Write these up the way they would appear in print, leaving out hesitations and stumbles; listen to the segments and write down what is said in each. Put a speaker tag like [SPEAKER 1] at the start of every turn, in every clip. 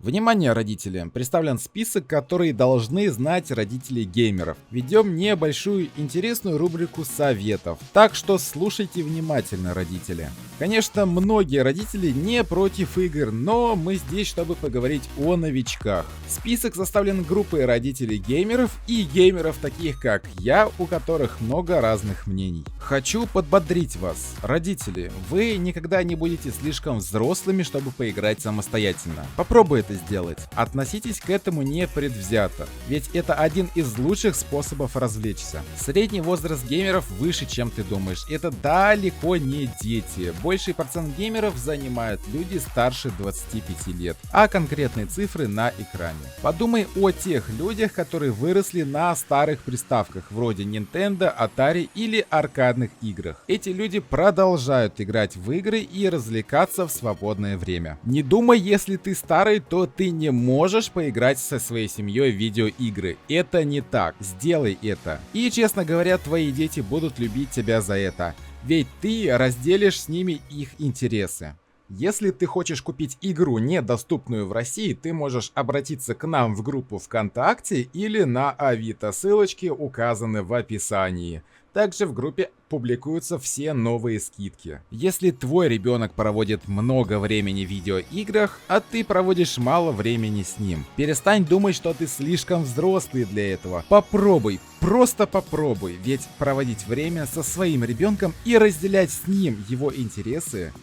[SPEAKER 1] Внимание, родители! Представлен список, который должны знать родители геймеров. Ведем небольшую интересную рубрику советов, так что слушайте внимательно, родители. Конечно, многие родители не против игр, но мы здесь, чтобы поговорить о новичках. Список составлен группой родителей геймеров и геймеров таких как я, у которых много разных мнений. Хочу подбодрить вас, родители, вы никогда не будете слишком взрослыми, чтобы поиграть самостоятельно. Попробуй это сделать. Относитесь к этому непредвзято, ведь это один из лучших способов развлечься. Средний возраст геймеров выше, чем ты думаешь. Это далеко не дети. Больший процент геймеров занимают люди старше 25 лет, а конкретные цифры на экране. Подумай о тех людях, которые выросли на старых приставках, вроде Nintendo, Atari или аркадных играх. Эти люди продолжают играть в игры и развлекаться в свободное время. Не думай, если ты старый, то ты не можешь поиграть со своей семьей в видеоигры. Это не так. Сделай это. И, честно говоря, твои дети будут любить тебя за это. Ведь ты разделишь с ними их интересы. Если ты хочешь купить игру, недоступную в России, ты можешь обратиться к нам в группу ВКонтакте или на Авито. Ссылочки указаны в описании. Также в группе публикуются все новые скидки. Если твой ребенок проводит много времени в видеоиграх, а ты проводишь мало времени с ним, перестань думать, что ты слишком взрослый для этого. Попробуй, просто попробуй, ведь проводить время со своим ребенком и разделять с ним его интересы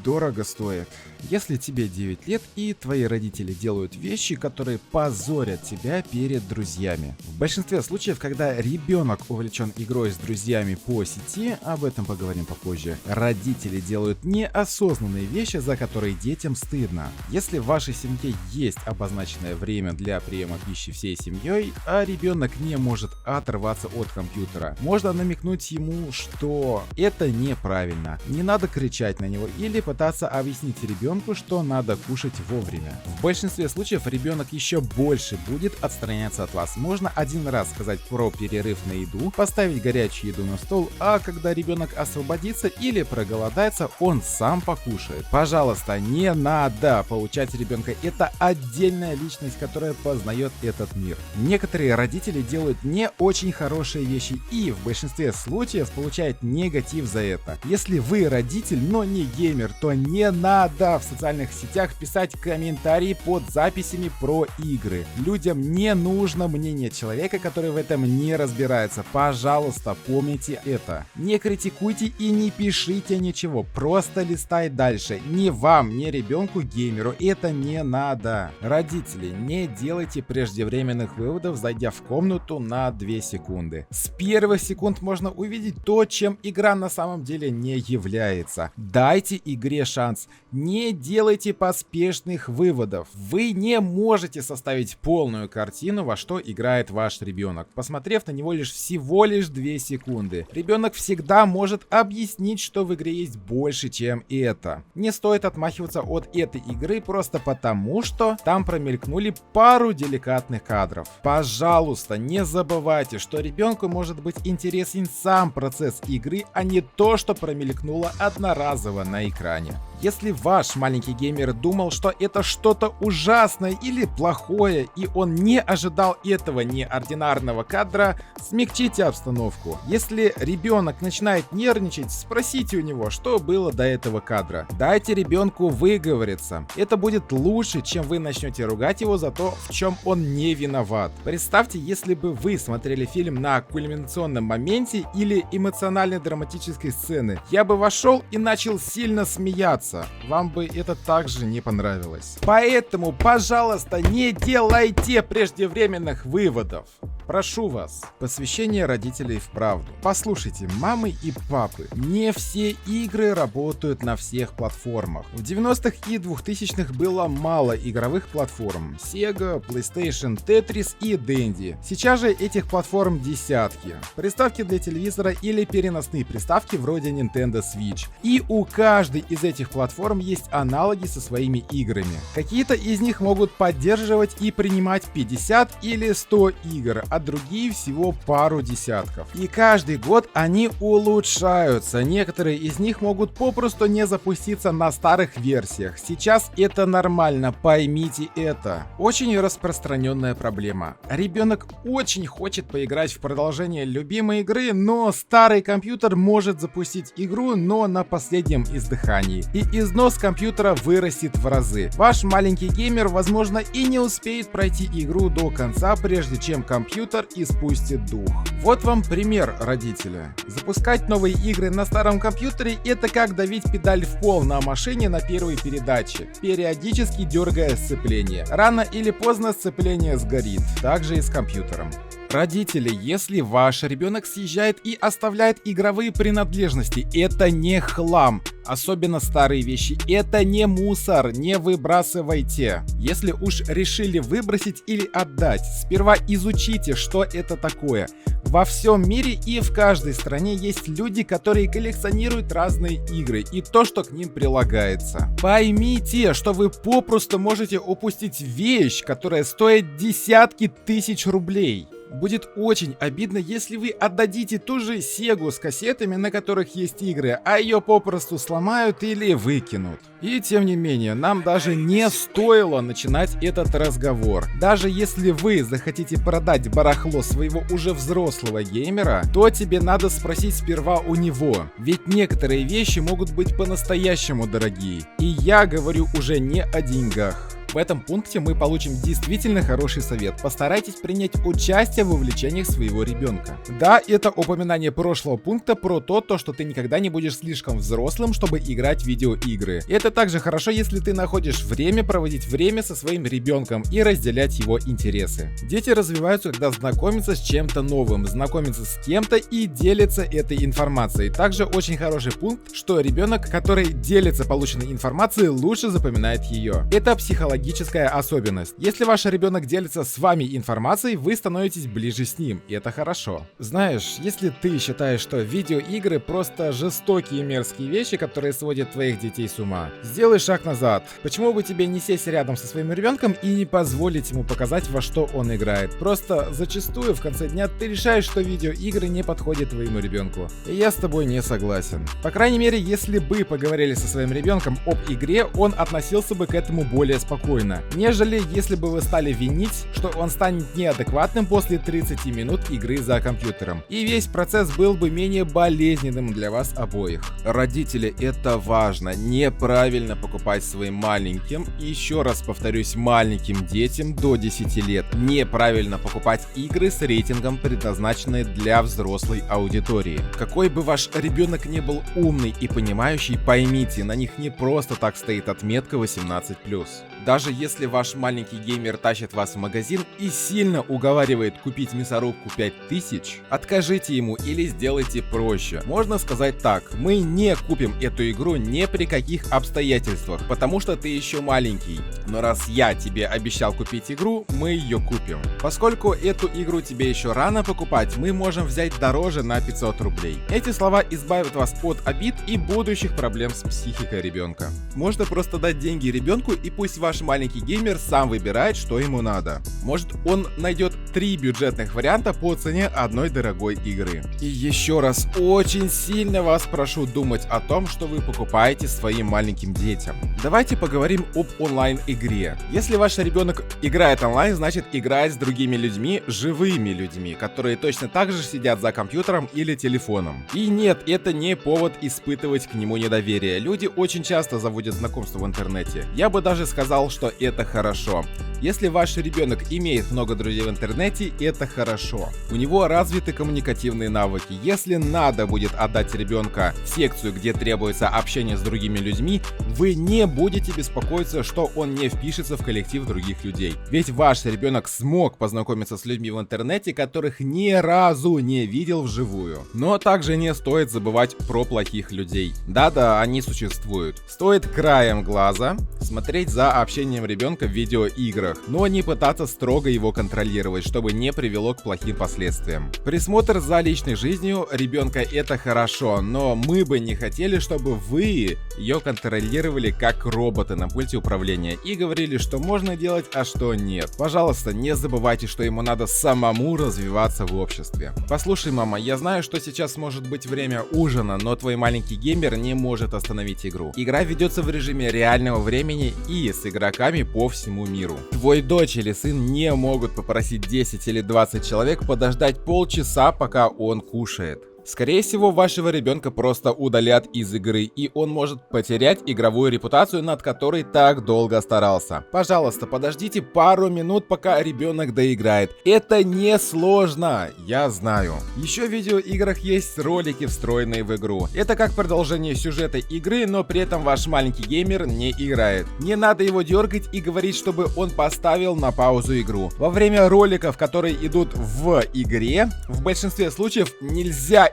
[SPEAKER 1] дорого стоит. Если тебе 9 лет и твои родители делают вещи, которые позорят тебя перед друзьями. В большинстве случаев, когда ребенок увлечен игрой с друзьями по сети, об этом поговорим попозже, родители делают неосознанные вещи, за которые детям стыдно. Если в вашей семье есть обозначенное время для приема пищи всей семьей, а ребенок не может оторваться от компьютера, можно намекнуть ему, что это неправильно. Не надо кричать на него или пытаться объяснить ребенку, что надо кушать вовремя. В большинстве случаев ребенок еще больше будет отстраняться от вас. Можно один раз сказать про перерыв на еду, поставить горячую еду на стол, а когда ребенок освободится или проголодается, он сам покушает. Пожалуйста, не надо поучать ребенка. Это отдельная личность, которая познает этот мир. Некоторые родители делают не очень хорошие вещи и в большинстве случаев получают негатив за это. Если вы родитель, но не геймер, то не надо в социальных сетях писать комментарии под записями про игры. Людям не нужно мнение человека, который в этом не разбирается. Пожалуйста, помните это. Не критикуйте и не пишите ничего. Просто листай дальше. Ни вам, ни ребенку геймеру это не надо. Родители, не делайте преждевременных выводов, зайдя в комнату на 2 секунды. С первых секунд можно увидеть то, чем игра на самом деле не является. Дайте игре шанс. Не делайте поспешных выводов. Вы не можете составить полную картину, во что играет ваш ребенок, посмотрев на него всего лишь 2 секунды. Ребенок всегда может объяснить, что в игре есть больше, чем это. Не стоит отмахиваться от этой игры просто потому, что там промелькнули пару деликатных кадров. Пожалуйста, не забывайте, что ребенку может быть интересен сам процесс игры, а не то, что промелькнуло одноразово на экране. Если ваш маленький геймер думал, что это что-то ужасное или плохое, и он не ожидал этого неординарного кадра, смягчите обстановку. Если ребенок начинает нервничать, спросите у него, что было до этого кадра. Дайте ребенку выговориться. Это будет лучше, чем вы начнете ругать его за то, в чем он не виноват. Представьте, если бы вы смотрели фильм на кульминационном моменте или эмоционально-драматической сцены. Я бы вошел и начал сильно смеяться. Вам бы это также не понравилось. Поэтому, пожалуйста, не делайте преждевременных выводов. Прошу вас. Посвящение родителей в правду. Послушайте, мамы и папы, не все игры работают на всех платформах. В 90-х и 2000-х было мало игровых платформ. Sega, PlayStation, Tetris и Dendy. Сейчас же этих платформ десятки. Приставки для телевизора или переносные приставки вроде Nintendo Switch. И у каждой из этих платформ есть аналоги со своими играми. Какие-то из них могут поддерживать и принимать 50 или 100 игр, а другие всего пару десятков. И каждый год они улучшаются. Некоторые из них могут попросту не запуститься на старых версиях. Сейчас это нормально, поймите это. Очень распространенная проблема. Ребенок очень хочет поиграть в продолжение любимой игры, но старый компьютер может запустить игру, но на последнем издыхании. И износ компьютера вырастет в разы. Ваш маленький геймер, возможно, и не успеет пройти игру до конца, прежде чем компьютер испустит дух. Вот вам пример, родители. Запускать новые игры на старом компьютере — это как давить педаль в пол на машине на первой передаче, периодически дергая сцепление. Рано или поздно сцепление сгорит. Так же и с компьютером. Родители, если ваш ребенок съезжает и оставляет игровые принадлежности, это не хлам. Особенно старые вещи. Это не мусор, не выбрасывайте. Если уж решили выбросить или отдать, сперва изучите, что это такое. Во всем мире и в каждой стране есть люди, которые коллекционируют разные игры и то, что к ним прилагается. Поймите, что вы попросту можете упустить вещь, которая стоит десятки тысяч рублей. Будет очень обидно, если вы отдадите ту же Сегу с кассетами, на которых есть игры, а ее попросту сломают или выкинут. И тем не менее, нам даже не стоило начинать этот разговор. Даже если вы захотите продать барахло своего уже взрослого геймера, то тебе надо спросить сперва у него. Ведь некоторые вещи могут быть по-настоящему дорогие. И я говорю уже не о деньгах. В этом пункте мы получим действительно хороший совет. Постарайтесь принять участие в увлечениях своего ребенка. Да, это упоминание прошлого пункта про то, что ты никогда не будешь слишком взрослым, чтобы играть в видеоигры. Это также хорошо, если ты находишь время проводить время со своим ребенком и разделять его интересы. Дети развиваются, когда знакомятся с чем-то новым, знакомятся с кем-то и делятся этой информацией. Также очень хороший пункт, что ребенок, который делится полученной информацией, лучше запоминает ее. Это психологическая особенность. Если ваш ребенок делится с вами информацией, вы становитесь ближе с ним, и это хорошо. Знаешь, если ты считаешь, что видеоигры просто жестокие и мерзкие вещи, которые сводят твоих детей с ума, сделай шаг назад. Почему бы тебе не сесть рядом со своим ребенком и не позволить ему показать, во что он играет? Просто зачастую в конце дня ты решаешь, что видеоигры не подходят твоему ребенку. И я с тобой не согласен. По крайней мере, если бы поговорили со своим ребенком об игре, он относился бы к этому более спокойно, нежели если бы вы стали винить, что он станет неадекватным после 30 минут игры за компьютером. И весь процесс был бы менее болезненным для вас обоих. Родители, это важно. Неправильно покупать своим маленьким, и еще раз повторюсь, маленьким детям до 10 лет, неправильно покупать игры с рейтингом, предназначенные для взрослой аудитории. Какой бы ваш ребенок не был умный и понимающий, поймите, на них не просто так стоит отметка 18+. Даже если ваш маленький геймер тащит вас в магазин и сильно уговаривает купить мясорубку 5000, откажите ему или сделайте проще. Можно сказать так: мы не купим эту игру ни при каких обстоятельствах, потому что ты еще маленький. Но раз я тебе обещал купить игру, мы ее купим. Поскольку эту игру тебе еще рано покупать, мы можем взять дороже на 500 рублей. Эти слова избавят вас от обид и будущих проблем с психикой ребенка. Можно просто дать деньги ребенку, и пусть ваш маленький геймер сам выбирает, что ему надо. Может, он найдет 3 бюджетных варианта по цене одной дорогой игры. И еще раз очень сильно вас прошу думать о том, что вы покупаете своим маленьким детям. Давайте поговорим об онлайн-игре. Если ваш ребенок играет онлайн, значит играет с другими людьми, живыми людьми, которые точно так же сидят за компьютером или телефоном. И нет, это не повод испытывать к нему недоверие. Люди очень часто заводят знакомства в интернете. Я бы даже сказал, что это хорошо. Если ваш ребенок имеет много друзей в интернете, это хорошо. У него развиты коммуникативные навыки. Если надо будет отдать ребенка в секцию, где требуется общение с другими людьми, вы не будете беспокоиться, что он не впишется в коллектив других людей. Ведь ваш ребенок смог познакомиться с людьми в интернете, которых ни разу не видел вживую. Но также не стоит забывать про плохих людей. Да-да, они существуют. Стоит краем глаза смотреть за общением ребенка в видеоиграх. играх, но не пытаться строго его контролировать, чтобы не привело к плохим последствиям. Присмотр за личной жизнью ребенка — это хорошо, но мы бы не хотели, чтобы вы ее контролировали как роботы на пульте управления и говорили, что можно делать, а что нет. Пожалуйста, не забывайте, что ему надо самому развиваться в обществе. Послушай, мама, я знаю, что сейчас может быть время ужина, но твой маленький геймер не может остановить игру. Игра ведется в режиме реального времени и с игроками по всему миру. Твой дочь или сын не могут попросить 10 или 20 человек подождать полчаса, пока он кушает. Скорее всего, вашего ребенка просто удалят из игры, и он может потерять игровую репутацию, над которой так долго старался. Пожалуйста, подождите пару минут, пока ребенок доиграет. Это не сложно, я знаю. Еще в видеоиграх есть ролики, встроенные в игру. Это как продолжение сюжета игры, но при этом ваш маленький геймер не играет. Не надо его дергать и говорить, чтобы он поставил на паузу игру. Во время роликов, которые идут в игре, в большинстве случаев нельзя.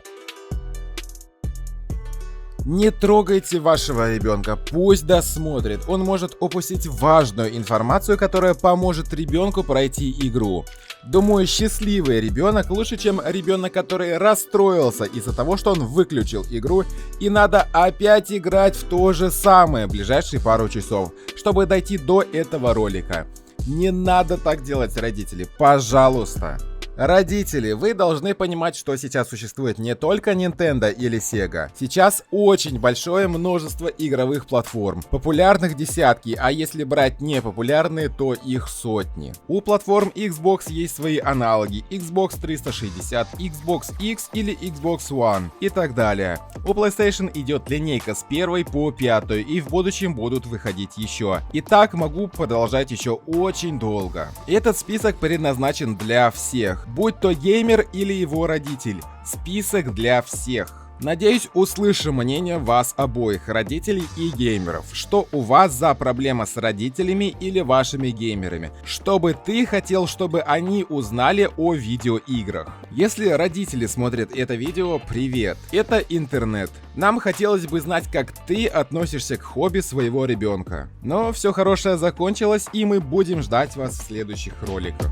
[SPEAKER 1] Не трогайте вашего ребенка, пусть досмотрит. Он может упустить важную информацию, которая поможет ребенку пройти игру. Думаю, счастливый ребенок лучше, чем ребенок, который расстроился из-за того, что он выключил игру, и надо опять играть в то же самое ближайшие пару часов, чтобы дойти до этого ролика. Не надо так делать, родители, пожалуйста. Родители, вы должны понимать, что сейчас существует не только Nintendo или Sega. Сейчас очень большое множество игровых платформ. Популярных десятки, а если брать непопулярные, то их сотни. У платформ Xbox есть свои аналоги: Xbox 360, Xbox X или Xbox One и так далее. У PlayStation идет линейка с 1 по 5, и в будущем будут выходить еще. И так могу продолжать еще очень долго. Этот список предназначен для всех. Будь то геймер или его родитель, список для всех. Надеюсь, услышим мнение вас обоих, родителей и геймеров. Что у вас за проблема с родителями или вашими геймерами? Что бы ты хотел, чтобы они узнали о видеоиграх? Если родители смотрят это видео, привет, это интернет. Нам хотелось бы знать, как ты относишься к хобби своего ребенка. Но все хорошее закончилось, и мы будем ждать вас в следующих роликах.